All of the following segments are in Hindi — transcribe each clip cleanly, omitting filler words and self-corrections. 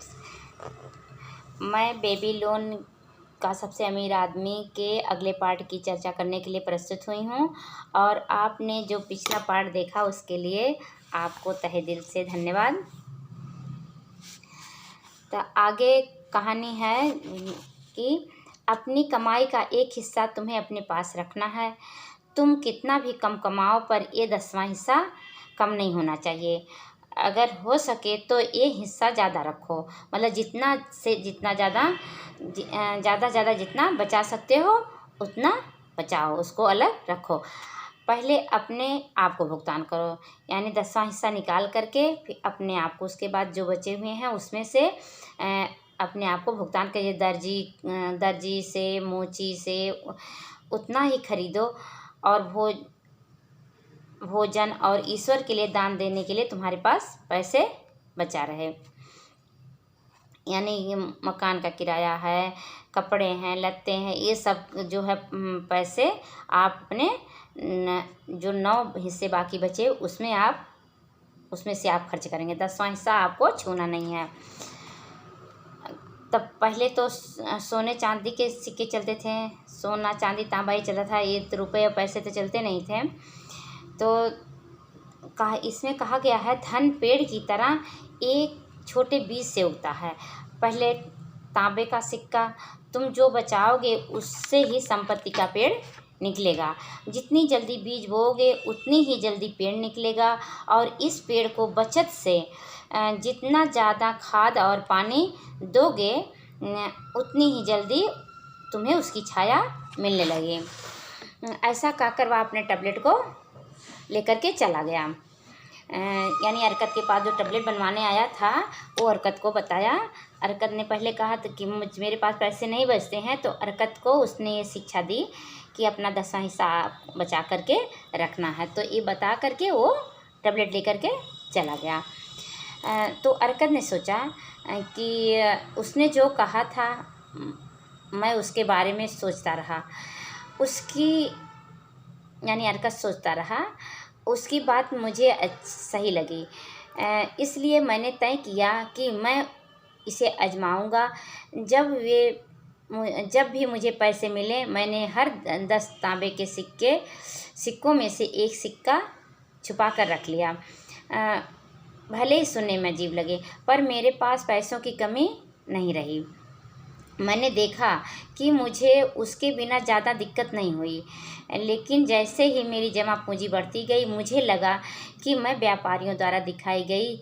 फ्रेंड्स, मैं बेबी लोन का सबसे अमीर आदमी के अगले पार्ट की चर्चा करने के लिए प्रस्तुत हुई हूँ। और आपने जो पिछला पार्ट देखा उसके लिए आपको तहे दिल से धन्यवाद। तो आगे कहानी है कि अपनी कमाई का एक हिस्सा तुम्हें अपने पास रखना है। तुम कितना भी कम कमाओ, पर ये 10वां हिस्सा कम नहीं होना चाहिए। अगर हो सके तो ये हिस्सा ज़्यादा रखो, मतलब जितना से जितना ज़्यादा जितना बचा सकते हो उतना बचाओ, उसको अलग रखो। पहले अपने आप को भुगतान करो, यानी 10वां हिस्सा निकाल करके फिर अपने आप को, उसके बाद जो बचे हुए हैं उसमें से अपने आप को भुगतान करिए। दर्जी से, मोची से उतना ही खरीदो, और भोजन और ईश्वर के लिए दान देने के लिए तुम्हारे पास पैसे बचा रहे। यानी ये मकान का किराया है, कपड़े हैं, लत्ते हैं, ये सब जो है पैसे आप अपने जो 9 हिस्से बाकी बचे उसमें से आप खर्च करेंगे। 10वां हिस्सा आपको छूना नहीं है। तब पहले तो सोने चांदी के सिक्के चलते थे, सोना चांदी तांबा ही चलता था, ये तो रुपये और पैसे तो चलते नहीं थे। तो इसमें कहा गया है, धन पेड़ की तरह एक छोटे बीज से उगता है। पहले तांबे का सिक्का, तुम जो बचाओगे उससे ही संपत्ति का पेड़ निकलेगा। जितनी जल्दी बीज बोओगे उतनी ही जल्दी पेड़ निकलेगा, और इस पेड़ को बचत से जितना ज़्यादा खाद और पानी दोगे उतनी ही जल्दी तुम्हें उसकी छाया मिलने लगे। ऐसा कहकर वह अपने टैबलेट को लेकर के चला गया। यानी अरकत के पास जो टैबलेट बनवाने आया था वो अरकत को बताया। अरकत ने पहले कहा था कि मेरे पास पैसे नहीं बचते हैं, तो अरकत को उसने ये शिक्षा दी कि अपना 10वां हिस्सा बचा करके रखना है। तो ये बता करके वो टैबलेट लेकर के चला गया। तो अरकत ने सोचा कि उसने जो कहा था मैं उसके बारे में सोचता रहा, यानी अरकत सोचता रहा, उसकी बात मुझे सही लगी। इसलिए मैंने तय किया कि मैं इसे आजमाऊंगा। जब भी मुझे पैसे मिले, मैंने हर 10 तांबे के सिक्कों में से एक सिक्का छुपा कर रख लिया। भले ही सुनने में अजीब लगे, पर मेरे पास पैसों की कमी नहीं रही। मैंने देखा कि मुझे उसके बिना ज़्यादा दिक्कत नहीं हुई, लेकिन जैसे ही मेरी जमा पूंजी बढ़ती गई, मुझे लगा कि मैं व्यापारियों द्वारा दिखाई गई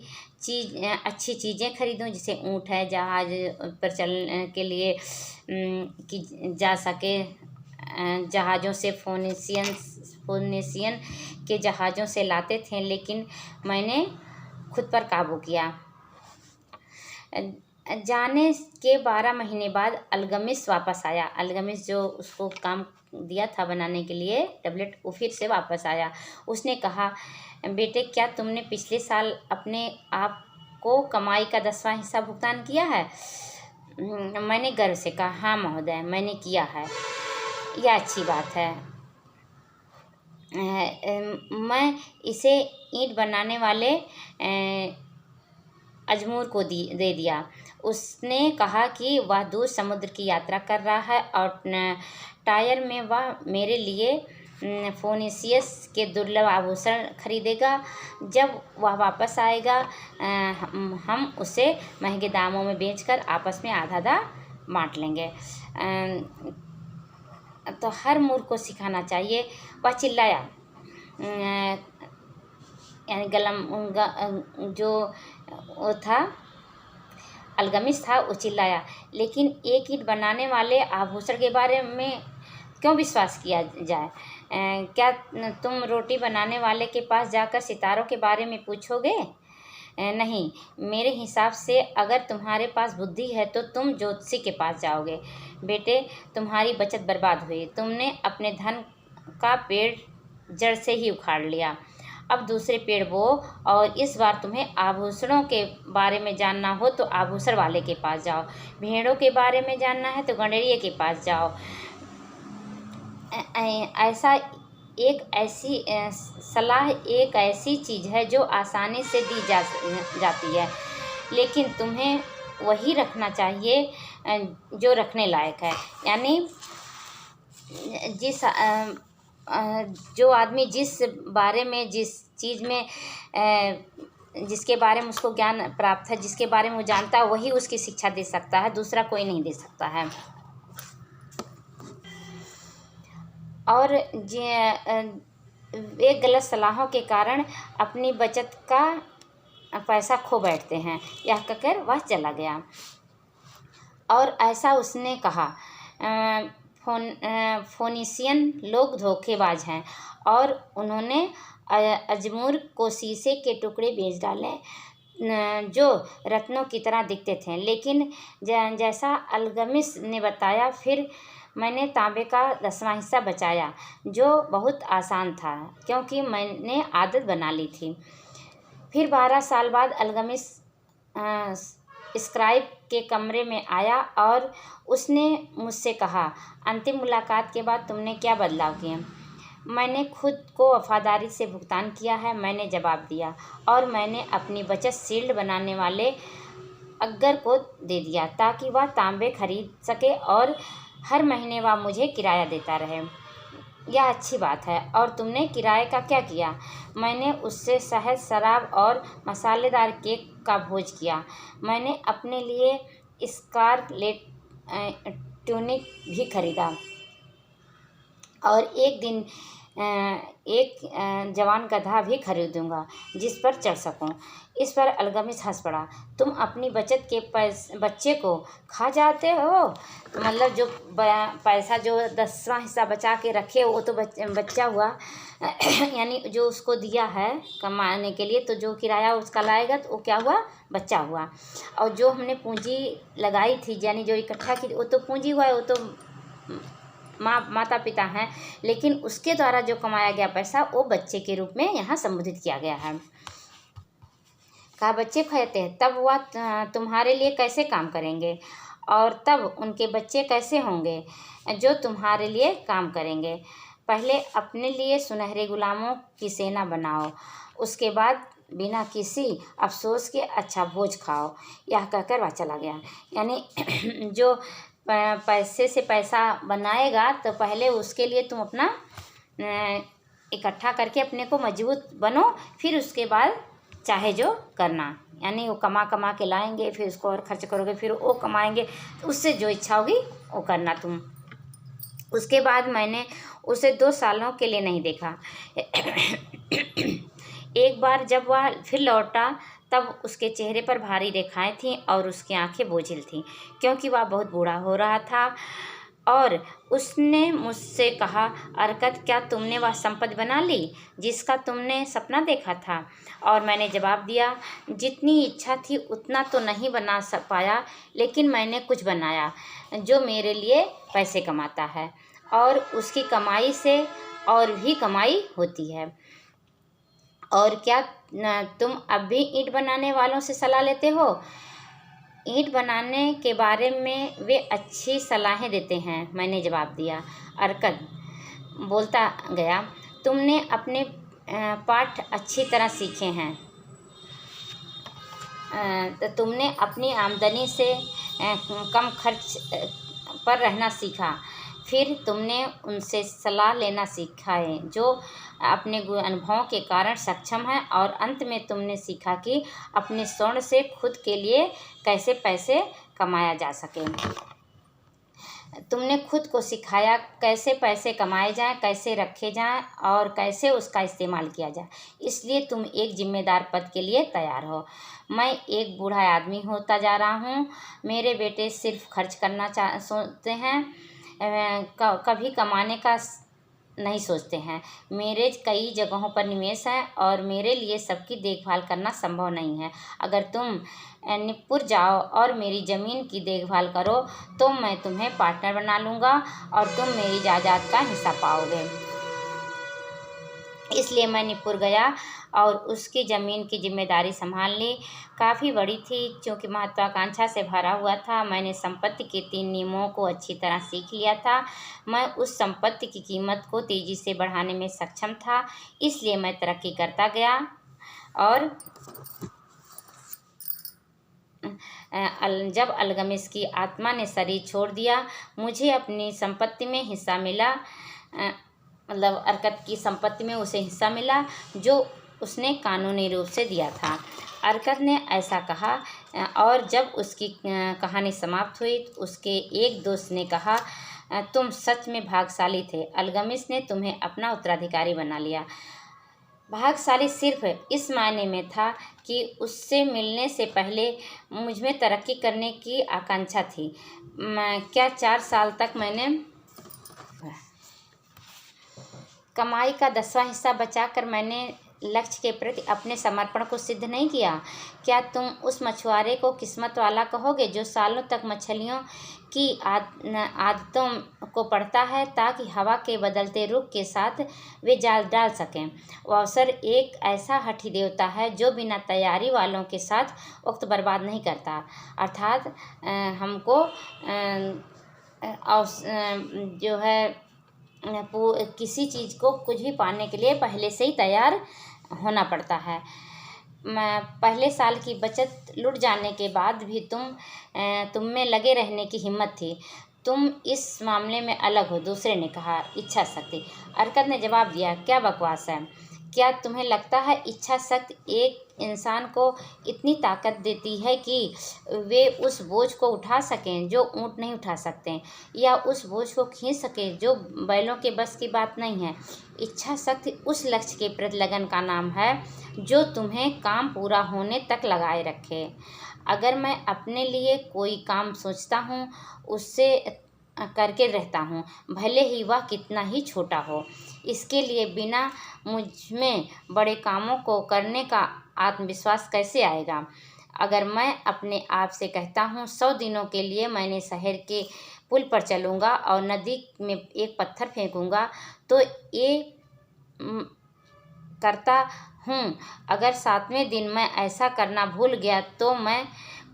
अच्छी चीज़ें खरीदूं, जैसे ऊँट है, जहाज पर चलने के लिए कि जा सके। जहाज़ों से फोनीसियन के जहाज़ों से लाते थे, लेकिन मैंने खुद पर काबू किया। जाने के 12 महीने बाद अल्गमिस वापस आया। अल्गमिस जो उसको काम दिया था बनाने के लिए टैबलेट, वो फिर से वापस आया। उसने कहा, बेटे, क्या तुमने पिछले साल अपने आप को कमाई का 10वां हिस्सा भुगतान किया है? मैंने गर्व से कहा, हाँ महोदय, मैंने किया है। यह अच्छी बात है। मैं इसे ईंट बनाने वाले अजमूर को दे दिया। उसने कहा कि वह दूर समुद्र की यात्रा कर रहा है, और टायर में वह मेरे लिए फोनीसियस के दुर्लभ आभूषण खरीदेगा। जब वह वापस आएगा, हम उसे महंगे दामों में बेचकर आपस में आधा बांट लेंगे। तो हर मूर्ख को सिखाना चाहिए। वह चिल्लाया, यानी जो वो था, अल्गमिस था, वो चिल्लाया, लेकिन एक ईंट बनाने वाले आभूषण के बारे में क्यों विश्वास किया जाए? क्या तुम रोटी बनाने वाले के पास जाकर सितारों के बारे में पूछोगे? नहीं, मेरे हिसाब से अगर तुम्हारे पास बुद्धि है तो तुम ज्योतिषी के पास जाओगे। बेटे, तुम्हारी बचत बर्बाद हुई। तुमने अपने धन का पेड़ जड़ से ही उखाड़ लिया। अब दूसरे पेड़ बो, और इस बार तुम्हें आभूषणों के बारे में जानना हो तो आभूषण वाले के पास जाओ। भेड़ों के बारे में जानना है तो गंडरिये के पास जाओ। सलाह एक ऐसी चीज़ है जो आसानी से दी जाती है, लेकिन तुम्हें वही रखना चाहिए जो रखने लायक है। यानी जिस जो आदमी जिस बारे में, जिस चीज़ में जिसके बारे में उसको ज्ञान प्राप्त है, जिसके बारे में वो जानता है, वही उसकी शिक्षा दे सकता है, दूसरा कोई नहीं दे सकता है। और वे गलत सलाहों के कारण अपनी बचत का पैसा खो बैठते हैं। यह कहकर वह चला गया। और ऐसा उसने कहा, फोनीसियन लोग धोखेबाज हैं और उन्होंने अजमूर को शीशे के टुकड़े बेच डाले जो रत्नों की तरह दिखते थे। लेकिन जैसा अल्गमिस ने बताया, फिर मैंने तांबे का 10वां हिस्सा बचाया, जो बहुत आसान था क्योंकि मैंने आदत बना ली थी। फिर 12 साल बाद अल्गमिस स्क्राइब के कमरे में आया और उसने मुझसे कहा, अंतिम मुलाकात के बाद तुमने क्या बदलाव किए? मैंने खुद को वफादारी से भुगतान किया है, मैंने जवाब दिया, और मैंने अपनी बचत शील्ड बनाने वाले अग्गर को दे दिया ताकि वह तांबे खरीद सके और हर महीने वह मुझे किराया देता रहे। यह अच्छी बात है। और तुमने किराए का क्या किया? मैंने उससे शहद, शराब और मसालेदार केक का भोज किया। मैंने अपने लिए स्कारलेट ट्यूनिक भी खरीदा और एक जवान गधा भी खरीदूंगा जिस पर चढ़ सकूं। इस पर अल्गमिस हंस पड़ा। तुम अपनी बचत के बच्चे को खा जाते हो? तो मतलब जो पैसा जो 10वां हिस्सा बचा के रखे वो तो बच्चा हुआ यानी जो उसको दिया है कमाने के लिए, तो जो किराया उसका लाएगा तो वो क्या हुआ? बच्चा हुआ। और जो हमने पूंजी लगाई थी, यानी जो इकट्ठा की, वो तो पूंजी हुआ है, वो तो माता पिता हैं, लेकिन उसके द्वारा जो कमाया गया पैसा वो बच्चे के रूप में यहाँ संबोधित किया गया है। कहा, बच्चे कहते हैं तब वह तुम्हारे लिए कैसे काम करेंगे, और तब उनके बच्चे कैसे होंगे जो तुम्हारे लिए काम करेंगे। पहले अपने लिए सुनहरे गुलामों की सेना बनाओ, उसके बाद बिना किसी अफसोस के अच्छा भोज खाओ। यह कहकर वह चला गया। यानी जो पैसे से पैसा बनाएगा तो पहले उसके लिए तुम अपना इकट्ठा करके अपने को मजबूत बनो, फिर उसके बाद चाहे जो करना। यानी वो कमा के लाएंगे, फिर उसको और खर्च करोगे, फिर वो कमाएंगे, तो उससे जो इच्छा होगी वो करना तुम। उसके बाद मैंने उसे 2 सालों के लिए नहीं देखा। एक बार जब वह फिर लौटा तब उसके चेहरे पर भारी रेखाएं थीं और उसकी आंखें बोझिल थीं क्योंकि वह बहुत बूढ़ा हो रहा था। और उसने मुझसे कहा, अरकत, क्या तुमने वह संपत्ति बना ली जिसका तुमने सपना देखा था? और मैंने जवाब दिया, जितनी इच्छा थी उतना तो नहीं बना पाया, लेकिन मैंने कुछ बनाया जो मेरे लिए पैसे कमाता है, और उसकी कमाई से और भी कमाई होती है। और क्या तुम अब भी ईंट बनाने वालों से सलाह लेते हो? ईंट बनाने के बारे में वे अच्छी सलाहें देते हैं, मैंने जवाब दिया। अरकत बोलता गया, तुमने अपने पाठ अच्छी तरह सीखे हैं, तो तुमने अपनी आमदनी से कम खर्च पर रहना सीखा। फिर तुमने उनसे सलाह लेना सीखा है जो अपने अनुभवों के कारण सक्षम हैं, और अंत में तुमने सीखा कि अपने स्वर्ण से खुद के लिए कैसे पैसे कमाया जा सके। तुमने खुद को सिखाया कैसे पैसे कमाए जाएं, कैसे रखे जाएं और कैसे उसका इस्तेमाल किया जाए। इसलिए तुम एक जिम्मेदार पद के लिए तैयार हो। मैं एक बूढ़ा आदमी होता जा रहा हूँ। मेरे बेटे सिर्फ खर्च करना सोचते हैं, कभी कमाने का नहीं सोचते हैं। मेरे कई जगहों पर निवेश हैं और मेरे लिए सबकी देखभाल करना संभव नहीं है। अगर तुम निप्पुर जाओ और मेरी ज़मीन की देखभाल करो तो मैं तुम्हें पार्टनर बना लूँगा और तुम मेरी जायदाद का हिस्सा पाओगे। इसलिए मैं निप्पुर गया और उसकी ज़मीन की जिम्मेदारी संभाल ली। काफ़ी बड़ी थी, क्योंकि महत्वाकांक्षा से भरा हुआ था। मैंने संपत्ति के 3 नियमों को अच्छी तरह सीख लिया था। मैं उस संपत्ति की कीमत को तेज़ी से बढ़ाने में सक्षम था, इसलिए मैं तरक्की करता गया और जब अलगमिस की आत्मा ने शरीर छोड़ दिया, मुझे अपनी संपत्ति में हिस्सा मिला, मतलब अरकत की संपत्ति में उसे हिस्सा मिला जो उसने कानूनी रूप से दिया था। अरकत ने ऐसा कहा और जब उसकी कहानी समाप्त हुई तो उसके एक दोस्त ने कहा, तुम सच में भाग्यशाली थे, अलगमिस ने तुम्हें अपना उत्तराधिकारी बना लिया। भाग्यशाली सिर्फ इस मायने में था कि उससे मिलने से पहले मुझमें तरक्की करने की आकांक्षा थी। क्या 4 साल तक मैंने कमाई का 10वां हिस्सा बचाकर मैंने लक्ष्य के प्रति अपने समर्पण को सिद्ध नहीं किया? क्या तुम उस मछुआरे को किस्मत वाला कहोगे जो सालों तक मछलियों की आदतों को पढ़ता है ताकि हवा के बदलते रुख के साथ वे जाल डाल सकें? वो अवसर एक ऐसा हठी देवता है जो बिना तैयारी वालों के साथ वक्त बर्बाद नहीं करता, अर्थात हमको जो है किसी चीज़ को कुछ भी पाने के लिए पहले से ही तैयार होना पड़ता है। पहले साल की बचत लुट जाने के बाद भी तुम में लगे रहने की हिम्मत थी। तुम इस मामले में अलग हो, दूसरे ने कहा। इच्छा शक्ति, अरकत ने जवाब दिया, क्या बकवास है? क्या तुम्हें लगता है इच्छा शक्ति एक इंसान को इतनी ताकत देती है कि वे उस बोझ को उठा सकें जो ऊंट नहीं उठा सकते, या उस बोझ को खींच सकें जो बैलों के बस की बात नहीं है? इच्छा शक्ति उस लक्ष्य के प्रति लगन का नाम है जो तुम्हें काम पूरा होने तक लगाए रखे। अगर मैं अपने लिए कोई काम सोचता हूँ, उससे करके रहता हूँ, भले ही वह कितना ही छोटा हो। इसके लिए बिना मुझ में बड़े कामों को करने का आत्मविश्वास कैसे आएगा? अगर मैं अपने आप से कहता हूँ 100 दिनों के लिए मैंने शहर के पुल पर चलूँगा और नदी में एक पत्थर फेंकूँगा, तो ये करता हूँ। अगर 7वें दिन मैं ऐसा करना भूल गया तो मैं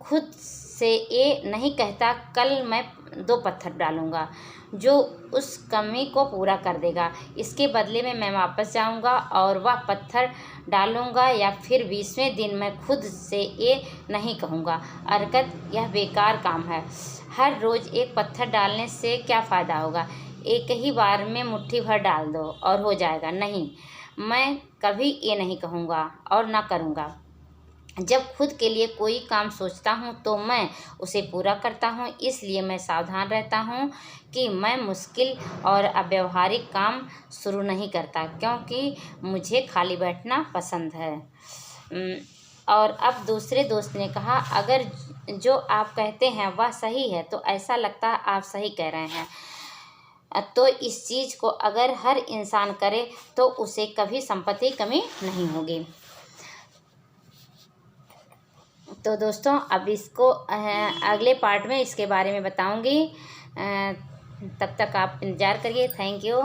खुद से ये नहीं कहता कल मैं 2 पत्थर डालूँगा जो उस कमी को पूरा कर देगा। इसके बदले में मैं वापस जाऊँगा और वह पत्थर डालूँगा, या फिर 20वें दिन मैं खुद से ये नहीं कहूँगा, अरकत, यह बेकार काम है। हर रोज़ एक पत्थर डालने से क्या फ़ायदा होगा? एक ही बार में मुट्ठी भर डाल दो और हो जाएगा। नहीं, मैं कभी ये नहीं कहूँगा और ना करूँगा। जब खुद के लिए कोई काम सोचता हूँ तो मैं उसे पूरा करता हूँ, इसलिए मैं सावधान रहता हूँ कि मैं मुश्किल और अव्यावहारिक काम शुरू नहीं करता, क्योंकि मुझे खाली बैठना पसंद है। और अब दूसरे दोस्त ने कहा, अगर जो आप कहते हैं वह सही है तो ऐसा लगता है आप सही कह रहे हैं। तो इस चीज़ को अगर हर इंसान करे तो उसे कभी संपत्ति कमी नहीं होगी। तो दोस्तों, अब इसको अगले पार्ट में इसके बारे में बताऊंगी। तब तक आप इंतज़ार करिए। Thank you.